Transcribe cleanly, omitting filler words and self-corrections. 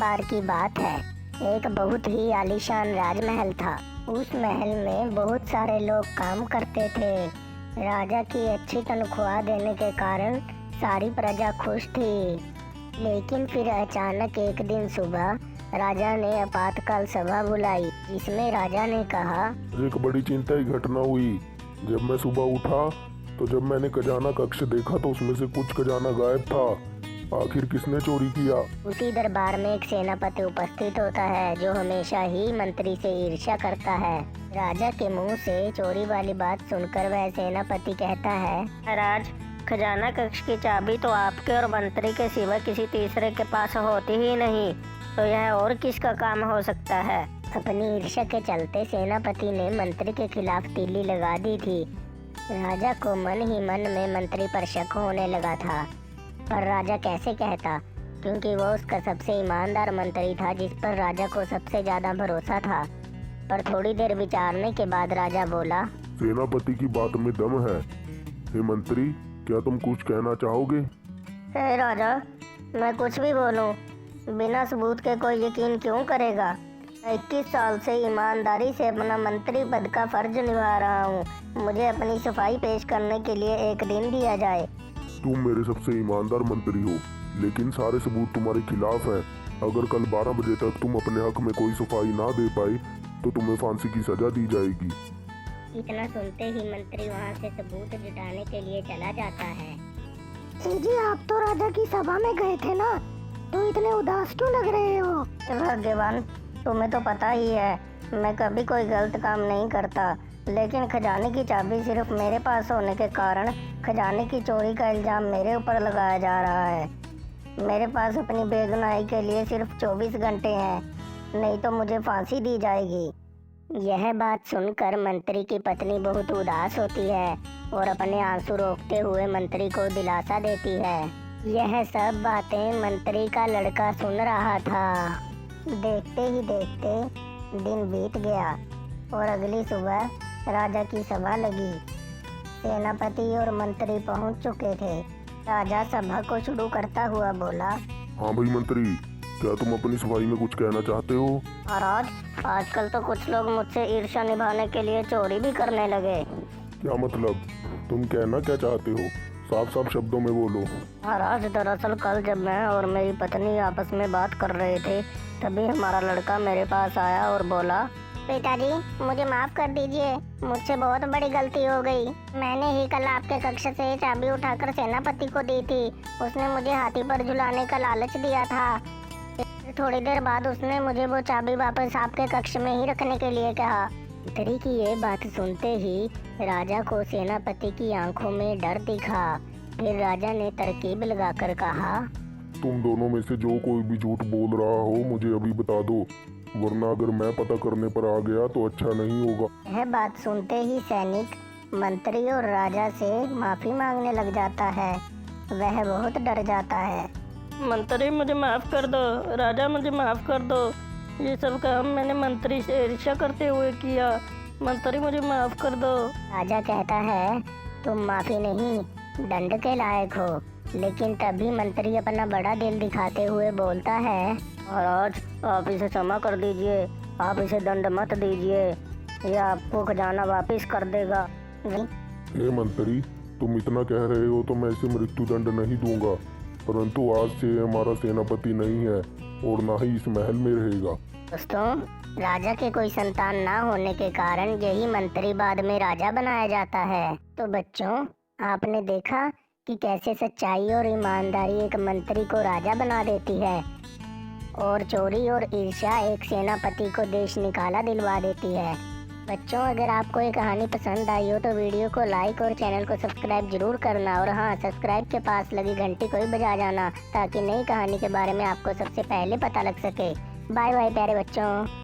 बार की बात है। एक बहुत ही आलीशान राजमहल था। उस महल में बहुत सारे लोग काम करते थे। राजा की अच्छी तनख्वाह देने के कारण सारी प्रजा खुश थी। लेकिन फिर अचानक एक दिन सुबह राजा ने आपातकाल सभा बुलाई, जिसमें राजा ने कहा, एक बड़ी चिंता की घटना हुई। जब मैं सुबह उठा तो जब मैंने खजाना कक्ष देखा तो उसमें से कुछ खजाना गायब था। आखिर किसने चोरी किया? उसी दरबार में एक सेनापति उपस्थित होता है जो हमेशा ही मंत्री से ईर्ष्या करता है। राजा के मुंह से चोरी वाली बात सुनकर वह सेनापति कहता है, महाराज, खजाना कक्ष की चाबी तो आपके और मंत्री के सिवा किसी तीसरे के पास होती ही नहीं, तो यह और किसका काम हो सकता है? अपनी ईर्ष्या के चलते सेनापति ने मंत्री के खिलाफ तीली लगा दी थी। राजा को मन ही मन में मंत्री पर शक होने लगा था, पर राजा कैसे कहता, क्योंकि वो उसका सबसे ईमानदार मंत्री था जिस पर राजा को सबसे ज्यादा भरोसा था। पर थोड़ी देर विचारने के बाद राजा बोला, सेनापति की बात में दम है। हे मंत्री, क्या तुम कुछ कहना चाहोगे? हे राजा, मैं कुछ भी बोलूं, बिना सबूत के कोई यकीन क्यों करेगा? 21 साल से ईमानदारी से अपना मंत्री पद का फर्ज निभा रहा हूँ। मुझे अपनी सफाई पेश करने के लिए एक दिन दिया जाए। तुम मेरे सबसे ईमानदार मंत्री हो, लेकिन सारे सबूत तुम्हारे खिलाफ हैं। अगर कल 12 बजे तक तुम अपने हक में कोई सफाई ना दे पाए तो तुम्हें फांसी की सजा दी जाएगी। इतना सुनते ही मंत्री वहाँ से सबूत जुटाने के लिए चला जाता है। जी, आप तो राजा की सभा में गए थे ना, तो इतने उदास क्यों लग रहे हो? भाग्यवान, तुम्हें तो पता ही है मैं कभी कोई गलत काम नहीं करता, लेकिन खजाने की चाबी सिर्फ मेरे पास होने के कारण खजाने की चोरी का इल्जाम मेरे ऊपर लगाया जा रहा है। मेरे पास अपनी बेगुनाही के लिए सिर्फ 24 घंटे हैं, नहीं तो मुझे फांसी दी जाएगी। यह बात सुनकर मंत्री की पत्नी बहुत उदास होती है और अपने आंसू रोकते हुए मंत्री को दिलासा देती है। यह सब बातें मंत्री का लड़का सुन रहा था। देखते ही देखते दिन बीत गया और अगली सुबह राजा की सभा लगी। सेनापति और मंत्री पहुंच चुके थे। राजा सभा को शुरू करता हुआ बोला, हाँ भाई मंत्री, क्या तुम अपनी सफाई में कुछ कहना चाहते हो? महाराज, आजकल तो कुछ लोग मुझसे ईर्ष्या निभाने के लिए चोरी भी करने लगे। क्या मतलब? तुम कहना क्या चाहते हो? साफ साफ शब्दों में बोलो। महाराज, दरअसल कल जब मैं और मेरी पत्नी आपस में बात कर रहे थे, तभी हमारा लड़का मेरे पास आया और बोला, पिताजी, मुझे माफ कर दीजिए, मुझसे बहुत बड़ी गलती हो गई। मैंने ही कल आपके कक्ष से चाबी उठाकर सेनापति को दी थी। उसने मुझे हाथी पर झुलाने का लालच दिया था। थोड़ी देर बाद उसने मुझे वो चाबी वापस आपके कक्ष में ही रखने के लिए कहा। मंत्री की ये बात सुनते ही राजा को सेनापति की आंखों में डर दिखा। फिर राजा ने तरकीब लगाकर कहा, तुम दोनों में से जो कोई भी झूठ बोल रहा हो मुझे अभी बता दो, वरना अगर मैं पता करने पर आ गया तो अच्छा नहीं होगा। यह बात सुनते ही सैनिक मंत्री और राजा से माफी मांगने लग जाता है। वह बहुत डर जाता है। मंत्री, मुझे माफ कर दो। राजा, मुझे माफ कर दो। ये सब काम मैंने मंत्री से ईर्ष्या करते हुए किया। मंत्री, मुझे माफ कर दो। राजा कहता है, तुम माफी नहीं, दंड के लायक हो। लेकिन तभी मंत्री अपना बड़ा दिल दिखाते हुए बोलता है, महाराज, आप इसे क्षमा कर दीजिए, आप इसे दंड मत दीजिए, यह आपको खजाना वापस कर देगा। हे मंत्री, तुम इतना कह रहे हो तो मैं इसे मृत्यु दंड नहीं दूंगा, परंतु आज से ये हमारा सेनापति नहीं है और ना ही इस महल में रहेगा। दोस्तों, राजा के कोई संतान ना होने के कारण यही मंत्री बाद में राजा बनाया जाता है। तो बच्चों, आपने देखा कि कैसे सच्चाई और ईमानदारी एक मंत्री को राजा बना देती है और चोरी और ईर्ष्या एक सेनापति को देश निकाला दिलवा देती है। बच्चों, अगर आपको ये कहानी पसंद आई हो तो वीडियो को लाइक और चैनल को सब्सक्राइब जरूर करना, और हाँ, सब्सक्राइब के पास लगी घंटी को भी बजा जाना ताकि नई कहानी के बारे में आपको सबसे पहले पता लग सके। बाय बाय प्यारे बच्चों।